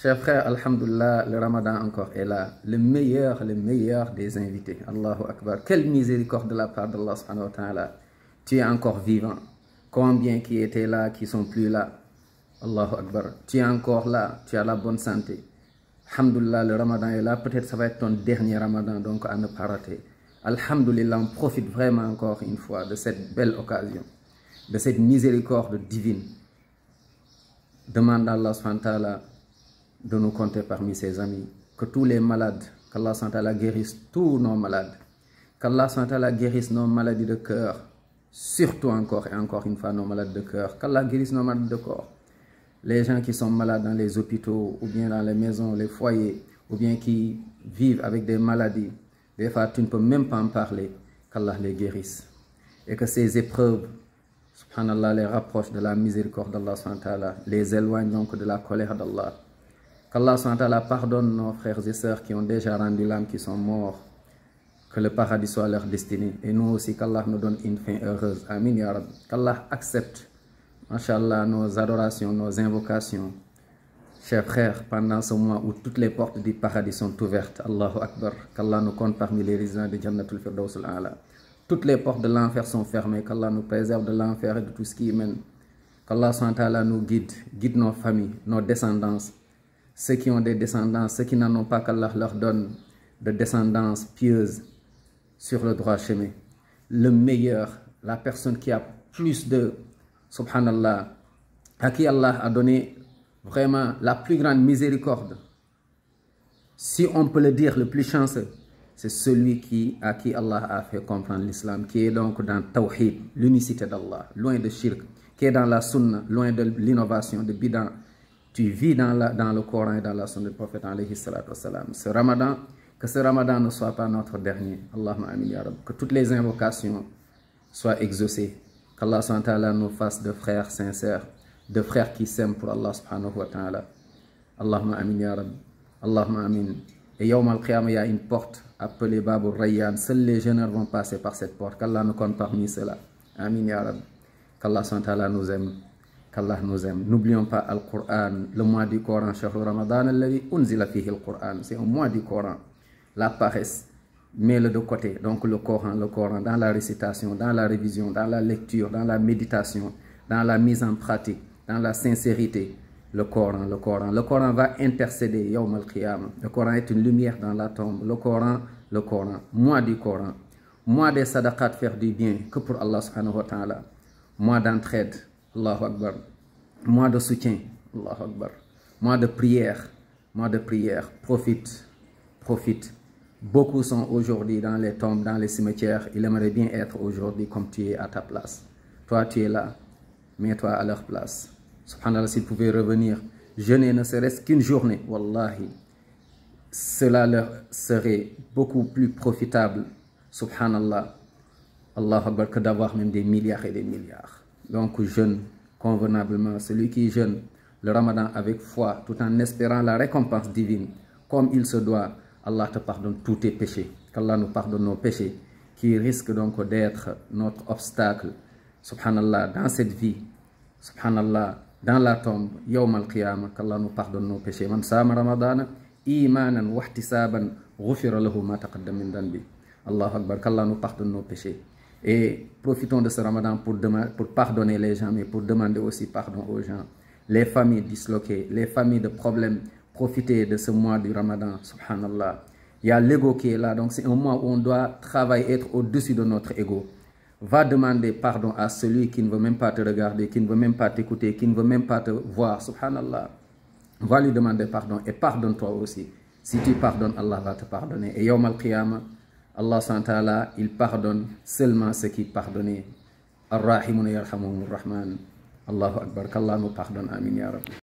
Chers frères, alhamdoulilah, le ramadan encore est là. Le meilleur des invités. Allahu Akbar. Quelle miséricorde de la part d'Allah subhanahu wa ta'ala. Tu es encore vivant. Combien qui étaient là, qui sont plus là. Allahu Akbar. Tu es encore là, tu as la bonne santé. Alhamdoulilah, le ramadan est là. Peut-être ça va être ton dernier ramadan, donc à ne pas rater. Alhamdoulilah, on profite vraiment encore une fois de cette belle occasion, de cette miséricorde divine. Demande à Allah subhanahu wa ta'ala de nous compter parmi ses amis, que tous les malades, qu'Allah subhanahu wa ta'ala guérisse tous nos malades, qu'Allah subhanahu wa ta'ala guérisse nos maladies de cœur, surtout encore et encore une fois nos malades de cœur, qu'Allah guérisse nos malades de corps. Les gens qui sont malades dans les hôpitaux, ou bien dans les maisons, les foyers, ou bien qui vivent avec des maladies, des fois tu ne peux même pas en parler, qu'Allah les guérisse. Et que ces épreuves, subhanallah, les rapprochent de la miséricorde d'Allah subhanahu wa ta'ala, les éloignent donc de la colère d'Allah. Qu'Allah subhanahu wa ta'ala pardonne nos frères et sœurs qui ont déjà rendu l'âme, qui sont morts. Que le paradis soit leur destinée. Et nous aussi, qu'Allah nous donne une fin heureuse. Amin ya Rabbi. Qu'Allah accepte, Masha'Allah, nos adorations, nos invocations. Chers frères, pendant ce mois où toutes les portes du paradis sont ouvertes, Allahu Akbar, qu'Allah nous compte parmi les résidents de Jannatul Firdaus al-A'la. Toutes les portes de l'enfer sont fermées, qu'Allah nous préserve de l'enfer et de tout ce qui y mène. Qu'Allah subhanahu wa ta'ala nous guide, guide nos familles, nos descendances. Ceux qui ont des descendances, ceux qui n'en ont pas, qu'Allah leur donne de descendance pieuse sur le droit chemin. Le meilleur, la personne qui a plus de, subhanallah, à qui Allah a donné vraiment la plus grande miséricorde. Si on peut le dire, le plus chanceux, c'est celui à qui Allah a fait comprendre l'islam, qui est donc dans Tawhid, l'unicité d'Allah, loin de shirk, qui est dans la sunna, loin de l'innovation, de bid'ah. Tu vis dans le Coran et dans la sunna du prophète alayhi salatu wassalam. Que ce ramadan ne soit pas notre dernier. Allahumma amin ya Rabb. Que toutes les invocations soient exaucées. Qu'Allah subhanahu wa ta'ala nous fasse de frères sincères, de frères qui s'aiment pour Allah subhanahu wa ta'ala. Allahumma amin ya Rabb. Allahumma amin. Et yawm al-qiyamah, il y a une porte appelée Babur Rayyan. Seuls les jeûneurs vont passer par cette porte. Qu'Allah nous compte parmi ceux-là. Amin ya Rabb. Qu'Allah subhanahu wa ta'ala nous aime. Qu'Allah nous aime. N'oublions pas Al-Qur'an, le mois du Coran, Shahru Ramadan, alladhi unzila fihi Al-Qur'an. C'est un mois du Coran. La paresse, mets-le de côté. Donc le Coran, dans la récitation, dans la révision, dans la lecture, dans la méditation, dans la mise en pratique, dans la sincérité. Le Coran. Le Coran va intercéder, Yawm al-Qiyamah. Le Coran est une lumière dans la tombe. Le Coran. Mois du Coran. Mois des sadaqat, faire du bien, que pour Allah subhanahu wa ta'ala. Mois d'entraide. Allahu Akbar. Mois de soutien. Allahu Akbar. Mois de prière. Profite. Beaucoup sont aujourd'hui dans les tombes, dans les cimetières. Il aimerait bien être aujourd'hui comme tu es à ta place. Toi, tu es là. Mets-toi à leur place. Subhanallah, s'ils pouvaient revenir, jeûner ne serait-ce qu'une journée, wallahi, cela leur serait beaucoup plus profitable. Subhanallah. Allahu Akbar, que d'avoir même des milliards et des milliards. Donc jeûne convenablement, celui qui jeûne le ramadan avec foi, tout en espérant la récompense divine, comme il se doit, Allah te pardonne tous tes péchés, qu'Allah nous pardonne nos péchés, qui risquent donc d'être notre obstacle, subhanallah, dans cette vie, subhanallah, dans la tombe, yawm al-qiyamah, qu'Allah nous pardonne nos péchés. Man sama ramadana, imanan wa ihtisaban, ghufira lahu ma taqaddama min dhanbi. Allahu Akbar, qu'Allah nous pardonne nos péchés. Et profitons de ce ramadan pour pardonner les gens, mais pour demander aussi pardon aux gens. Les familles disloquées, les familles de problèmes, profitez de ce mois du ramadan, subhanallah. Il y a l'ego qui est là, donc c'est un mois où on doit travailler, être au-dessus de notre ego. Va demander pardon à celui qui ne veut même pas te regarder, qui ne veut même pas t'écouter, qui ne veut même pas te voir, subhanallah. Va lui demander pardon et pardonne-toi aussi. Si tu pardonnes, Allah va te pardonner. Et yawm al-qiyamah, Allah subhanahu wa ta'ala, il pardonne seulement ceux qui pardonnent. Ar-Rahimuna yarhamuhumur Rahman. Allahu Akbar, qu'Allah nous pardonne. Amin ya Rabbi.